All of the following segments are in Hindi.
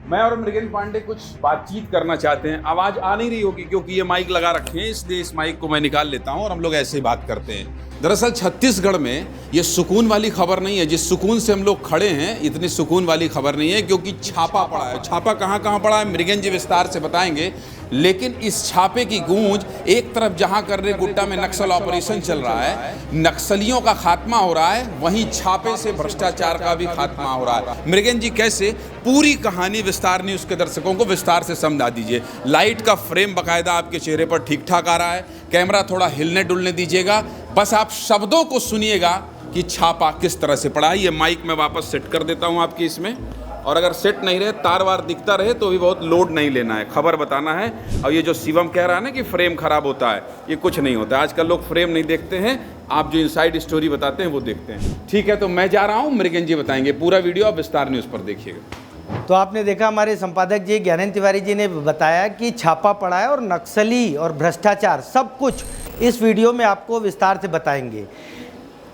मैं और मृगेंद्र पांडे कुछ बातचीत करना चाहते हैं। आवाज़ आ नहीं रही होगी क्योंकि ये माइक लगा रखे हैं, इसलिए इस माइक को मैं निकाल लेता हूं और हम लोग ऐसे ही बात करते हैं। दरअसल छत्तीसगढ़ में ये सुकून वाली खबर नहीं है। जिस सुकून से हम लोग खड़े हैं, इतनी सुकून वाली खबर नहीं है, क्योंकि छापा पड़ा है। छापा कहाँ कहाँ पड़ा है मृगेंद्र जी विस्तार से बताएंगे। लेकिन इस छापे की गूंज एक तरफ जहां कर्रे गुड्डा में नक्सल ऑपरेशन चल रहा है, नक्सलियों का खात्मा हो रहा है, वहीं छापे से भ्रष्टाचार का भी खात्मा हो रहा है। मृगेंद्र जी कैसे, पूरी कहानी विस्तार न्यूज के दर्शकों को विस्तार से समझा दीजिए। लाइट का फ्रेम बकायदा आपके चेहरे पर ठीक ठाक आ रहा है, कैमरा थोड़ा हिलने डुलने दीजिएगा, बस आप शब्दों को सुनिएगा कि छापा किस तरह से पड़ा है। ये माइक मैं वापस सेट कर देता हूं आपकी इसमें, और अगर सेट नहीं रहे, तार वार दिखता रहे तो भी बहुत लोड नहीं लेना है, खबर बताना है। और ये जो शिवम कह रहा है ना कि फ्रेम खराब होता है, ये कुछ नहीं होता है। आजकल लोग फ्रेम नहीं देखते हैं, आप जो इनसाइड स्टोरी बताते हैं वो देखते हैं। ठीक है, तो मैं जा रहा हूँ, मृगेंद्र जी बताएंगे। पूरा वीडियो आप विस्तार न्यूज़ पर देखिएगा। तो आपने देखा हमारे संपादक जी ज्ञानेंद्र तिवारी जी ने बताया कि छापा पड़ा है और नक्सली और भ्रष्टाचार सब कुछ इस वीडियो में आपको विस्तार से बताएंगे।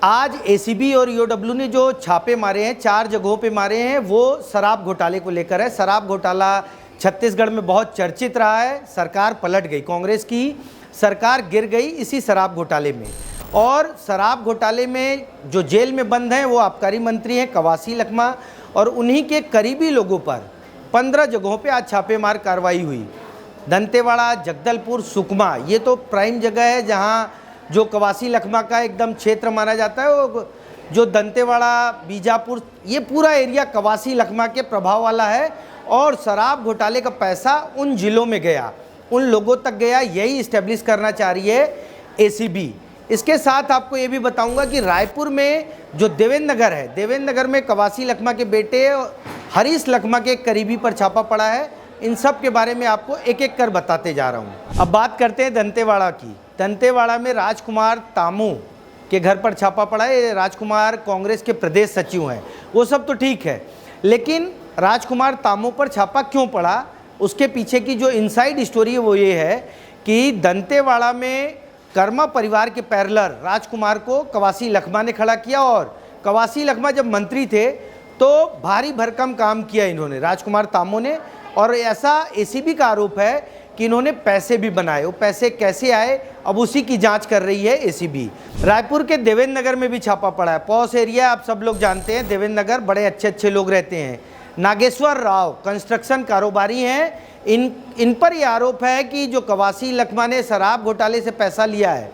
आज एसीबी और ईओडब्ल्यू ने जो छापे मारे हैं, 4 जगहों पे मारे हैं, वो शराब घोटाले को लेकर है। शराब घोटाला छत्तीसगढ़ में बहुत चर्चित रहा है। सरकार पलट गई, कांग्रेस की सरकार गिर गई इसी शराब घोटाले में। और शराब घोटाले में जो जेल में बंद हैं वो आबकारी मंत्री हैं कवासी लखमा, और उन्हीं के करीबी लोगों पर 15 जगहों पे आज छापेमार कार्रवाई हुई। दंतेवाड़ा, जगदलपुर, सुकमा, ये तो प्राइम जगह है जहाँ जो कवासी लखमा का एकदम क्षेत्र माना जाता है। वो जो दंतेवाड़ा, बीजापुर, ये पूरा एरिया कवासी लखमा के प्रभाव वाला है। और शराब घोटाले का पैसा उन जिलों में गया, उन लोगों तक गया, यही इस्टेब्लिश करना चाह रही है एसीबी। इसके साथ आपको ये भी बताऊंगा कि रायपुर में जो देवेंद्र नगर है, देवेंद्र नगर में कवासी लखमा के बेटे हरीश लखमा के करीबी पर छापा पड़ा है। इन सब के बारे में आपको एक एक कर बताते जा रहा हूँ। अब बात करते हैं दंतेवाड़ा की। दंतेवाड़ा में राजकुमार तामू के घर पर छापा पड़ा है। राजकुमार कांग्रेस के प्रदेश सचिव हैं, वो सब तो ठीक है, लेकिन राजकुमार तामू पर छापा क्यों पड़ा, उसके पीछे की जो इनसाइड स्टोरी है वो ये है कि दंतेवाड़ा में कर्मा परिवार के पैरेलल राजकुमार को कवासी लखमा ने खड़ा किया। और कवासी लखमा जब मंत्री थे तो भारी भरकम काम किया इन्होंने, राजकुमार तामू ने। और ऐसा एसीबी का आरोप है कि इन्होंने पैसे भी बनाए। वो पैसे कैसे आए, अब उसी की जांच कर रही है एसीबी। रायपुर के देवेंद्र नगर में भी छापा पड़ा है। पॉस एरिया आप सब लोग जानते हैं, देवेंद्र नगर, बड़े अच्छे अच्छे लोग रहते हैं। नागेश्वर राव कंस्ट्रक्शन कारोबारी हैं। इन पर यह आरोप है कि जो कवासी लखमा ने शराब घोटाले से पैसा लिया है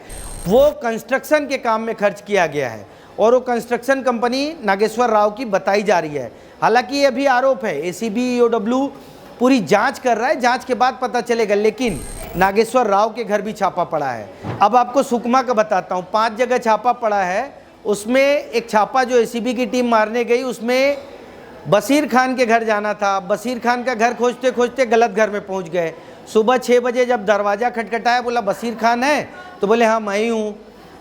वो कंस्ट्रक्शन के काम में खर्च किया गया है, और वो कंस्ट्रक्शन कंपनी नागेश्वर राव की बताई जा रही है। हालांकि ये भी आरोप है, एसीबी ईओडब्ल्यू पूरी जांच कर रहा है, जांच के बाद पता चलेगा। लेकिन नागेश्वर राव के घर भी छापा पड़ा है। अब आपको सुकमा का बताता हूँ, 5 जगह छापा पड़ा है। उसमें एक छापा जो एसीबी की टीम मारने गई, उसमें बशीर खान के घर जाना था। बशीर खान का घर खोजते खोजते गलत घर में पहुंच गए। सुबह 6 बजे जब दरवाज़ा खटखटाया, बोला बशीर खान है, तो बोले हाँ मैं ही हूँ।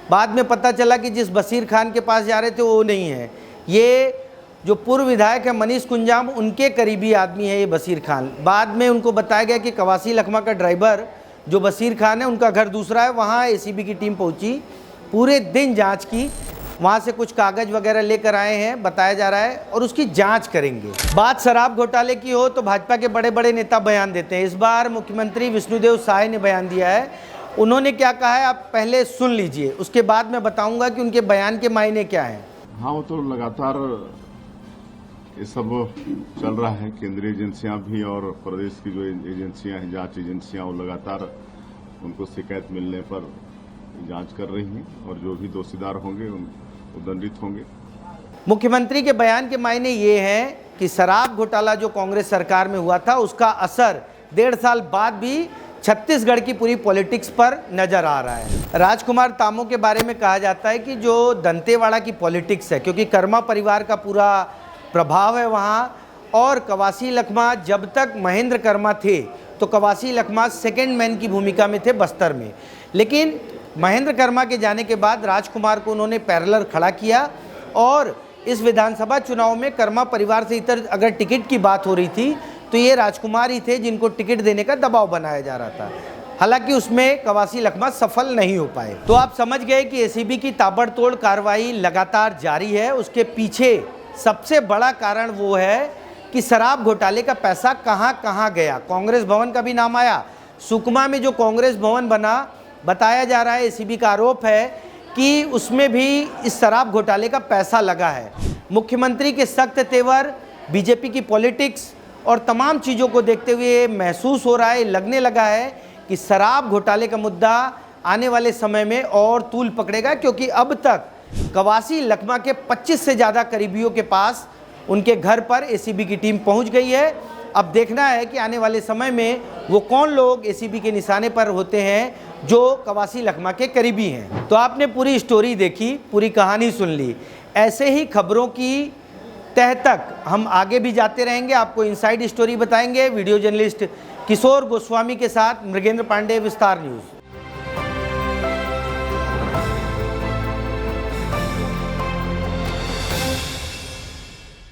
बाद में पता चला कि जिस बशीर खान के पास जा रहे थे वो नहीं है, ये जो पूर्व विधायक है मनीष कुंजाम, उनके करीबी आदमी है ये बशीर खान। बाद में उनको बताया गया कि कवासी लखमा का ड्राइवर जो बशीर खान है उनका घर दूसरा है। वहाँ एसीबी की टीम पहुँची, पूरे दिन जांच की, वहाँ से कुछ कागज वगैरह लेकर आए हैं बताया जा रहा है, और उसकी जांच करेंगे। बात शराब घोटाले की हो तो भाजपा के बड़े बड़े नेता बयान देते हैं। इस बार मुख्यमंत्री विष्णुदेव साय ने बयान दिया है। उन्होंने क्या कहा है आप पहले सुन लीजिए, उसके बाद मैं बताऊंगा कि उनके बयान के मायने क्या हैं। हाँ, वो तो लगातार ये सब चल रहा है। केंद्रीय एजेंसियां भी और प्रदेश की जो एजेंसियां हैं, जांच एजेंसियां, वो लगातार उनको शिकायत मिलने पर जांच कर रही हैं, और जो भी दोषीदार होंगे वो दंडित होंगे। मुख्यमंत्री के बयान के मायने ये हैं कि शराब घोटाला जो कांग्रेस सरकार में हुआ था उसका असर 1.5 साल बाद भी छत्तीसगढ़ की पूरी पॉलिटिक्स पर नजर आ रहा है। राजकुमार तामू के बारे में कहा जाता है कि जो दंतेवाड़ा की पॉलिटिक्स है, क्योंकि कर्मा परिवार का पूरा प्रभाव है वहाँ, और कवासी लखमा जब तक महेंद्र कर्मा थे तो कवासी लखमा सेकंड मैन की भूमिका में थे बस्तर में। लेकिन महेंद्र कर्मा के जाने के बाद राजकुमार को उन्होंने पैरेलल खड़ा किया, और इस विधानसभा चुनाव में कर्मा परिवार से इतर अगर टिकट की बात हो रही थी तो ये राजकुमार ही थे जिनको टिकट देने का दबाव बनाया जा रहा था। हालांकि उसमें कवासी लखमा सफल नहीं हो पाए। तो आप समझ गए कि एसीबी की ताबड़तोड़ कार्रवाई लगातार जारी है। उसके पीछे सबसे बड़ा कारण वो है कि शराब घोटाले का पैसा कहां कहां गया। कांग्रेस भवन का भी नाम आया। सुकमा में जो कांग्रेस भवन बना, बताया जा रहा है, एसीबी का आरोप है कि उसमें भी इस शराब घोटाले का पैसा लगा है। मुख्यमंत्री के सख्त तेवर, बीजेपी की पॉलिटिक्स और तमाम चीज़ों को देखते हुए महसूस हो रहा है, लगने लगा है कि शराब घोटाले का मुद्दा आने वाले समय में और तूल पकड़ेगा, क्योंकि अब तक कवासी लखमा के 25 से ज़्यादा करीबियों के पास, उनके घर पर एसीबी की टीम पहुंच गई है। अब देखना है कि आने वाले समय में वो कौन लोग एसीबी के निशाने पर होते हैं जो कवासी लखमा के करीबी हैं। तो आपने पूरी स्टोरी देखी, पूरी कहानी सुन ली। ऐसे ही खबरों की तह तक हम आगे भी जाते रहेंगे, आपको इनसाइड स्टोरी बताएंगे। वीडियो जर्नलिस्ट किशोर गोस्वामी के साथ मृगेंद्र पांडे, विस्तार न्यूज़।